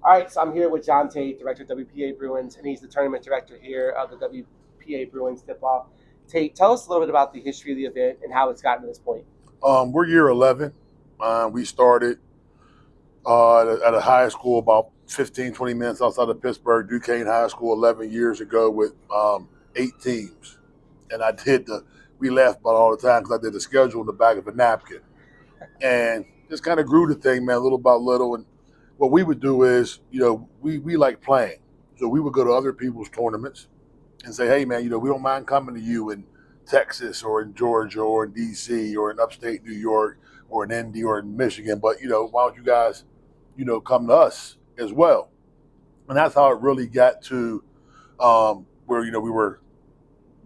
All right, so I'm here with John Tate, director of WPA Bruins, and he's the tournament director here of the WPA Bruins tip-off. Tate, tell us a little bit about the history of the event and how it's gotten to this point. We're year 11. We started at a high school about 15, 20 minutes outside of Pittsburgh, Duquesne High School, 11 years ago with 8 teams. And we laugh about it all the time because I did the schedule in the back of a napkin. And just kind of grew the thing, man, little by little. And what we would do is, we like playing. So we would go to other people's tournaments and say, hey, man, we don't mind coming to you in Texas or in Georgia or in D.C. or in upstate New York or in Indy or in Michigan. But, why don't you guys, come to us as well? And that's how it really got to where, we were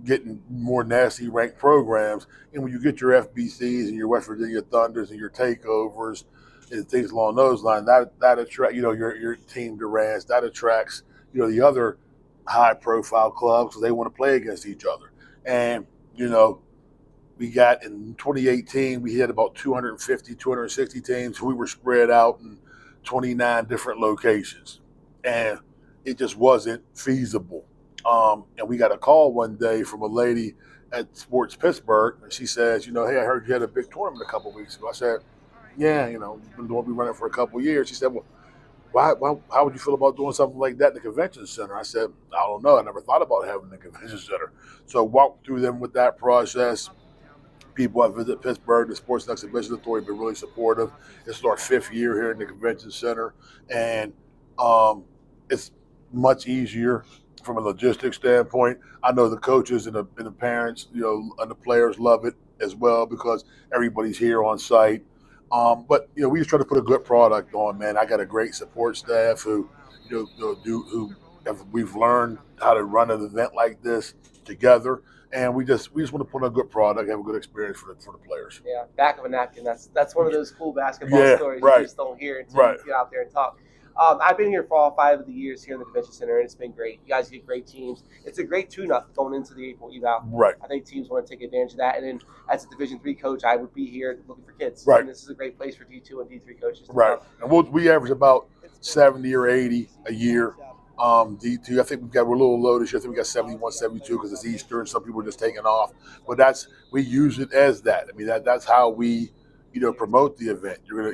getting more nasty ranked programs. And when you get your FBCs and your West Virginia Thunders and your takeovers and things along those lines, that attract your team Durants, that attracts the other high profile clubs because they want to play against each other. And we got in 2018 we had about 250 260 teams. We were spread out in 29 different locations, and it just wasn't feasible. And we got a call one day from a lady at Sports Pittsburgh, and she says, hey, I heard you had a big tournament a couple of weeks ago. I said, yeah, we've been running for a couple of years. She said, well, how would you feel about doing something like that in the convention center? I said, I don't know. I never thought about having a convention center. So I walked through them with that process. People that visit Pittsburgh, the Sports and Exhibition Authority, have been really supportive. This is our 5th year here in the convention center, and it's much easier from a logistics standpoint. I know the coaches and the parents, and the players love it as well because everybody's here on site. But we just try to put a good product on, man. I got a great support staff who, we've learned how to run an event like this together, and we just want to put on a good product, have a good experience for the players. Yeah, back of a napkin. That's one of those cool basketball Yeah, stories you right, just don't hear until right. you get out there and talk. I've been here for all 5 of the years here in the convention center, and it's been great. You guys get great teams. It's a great tune-up going into the April eval. Right. I think teams want to take advantage of that. And then as a Division III coach, I would be here looking for kids. Right. And this is a great place for D2 and D3 coaches to Right. come. And we average about 70 or 80 a year. D2, I think we're a little low this year. I think we got 71, 72 because it's Easter and some people are just taking off. But we use it as that. I mean, that's how we promote the event. We're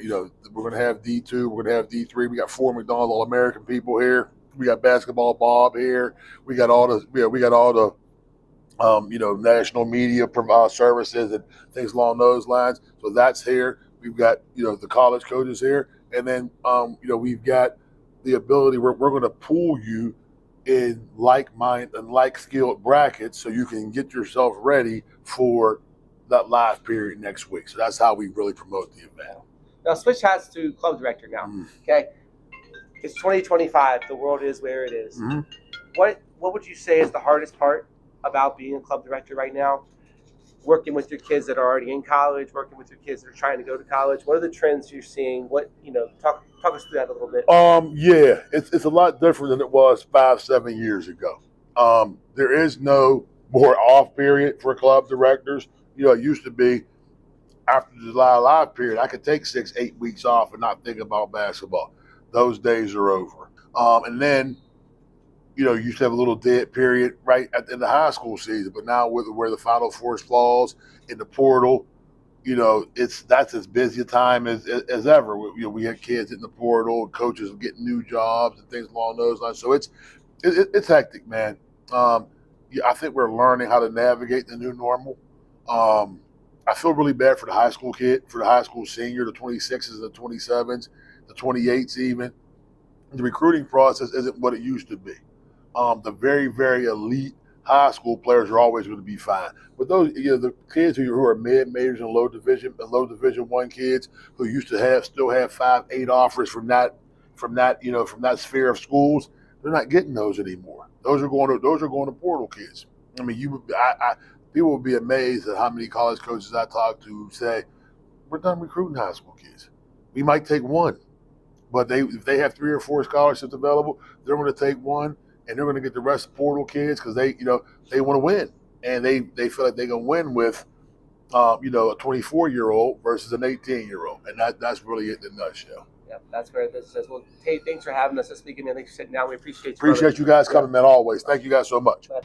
gonna have D2, we're gonna have D3. We got 4 McDonald's All-American people here. We got basketball Bob here. We got all the national media services and things along those lines. So that's here. We've got the college coaches here, and then we've got the ability. We're going to pool you in like mind and like skilled brackets so you can get yourself ready for that live period next week. So that's how we really promote the event. Now switch hats to club director now. Mm-hmm. Okay, it's 2025. The world is where it is. Mm-hmm. What would you say is the hardest part about being a club director right now? Working with your kids that are already in college, working with your kids that are trying to go to college. What are the trends you're seeing? Talk us through that a little bit. Yeah, it's a lot different than it was 5-7 years ago. There is no more off period for club directors. It used to be after the July live period, I could take 6-8 weeks off and not think about basketball. Those days are over. And then you used to have a little dead period right in the high school season, but now where the Final Four falls in the portal, that's as busy a time as ever. We had kids in the portal, coaches getting new jobs and things along those lines. So it's hectic, man. I think we're learning how to navigate the new normal. I feel really bad for the high school kid, for the high school senior, the 26s, the 27s, the 28s even. The recruiting process isn't what it used to be. The very, very elite high school players are always going to be fine. But those, the kids who are mid-majors and low Division I kids who used to still have 5-8 offers from that sphere of schools, they're not getting those anymore. Those are going to portal kids. I mean, people would be amazed at how many college coaches I talk to who say, we're done recruiting high school kids. We might take one, but if they have 3 or 4 scholarships available, they're going to take one, and they're going to get the rest of portal kids because they want to win, and they feel like they can win with a 24-year-old versus an 18-year-old, and that's really it in a nutshell. Yep, that's where this says. Well, Tate, thanks for having us this weekend. Thanks for sitting down. We appreciate you. Appreciate you guys coming, man, always. Thank you guys so much.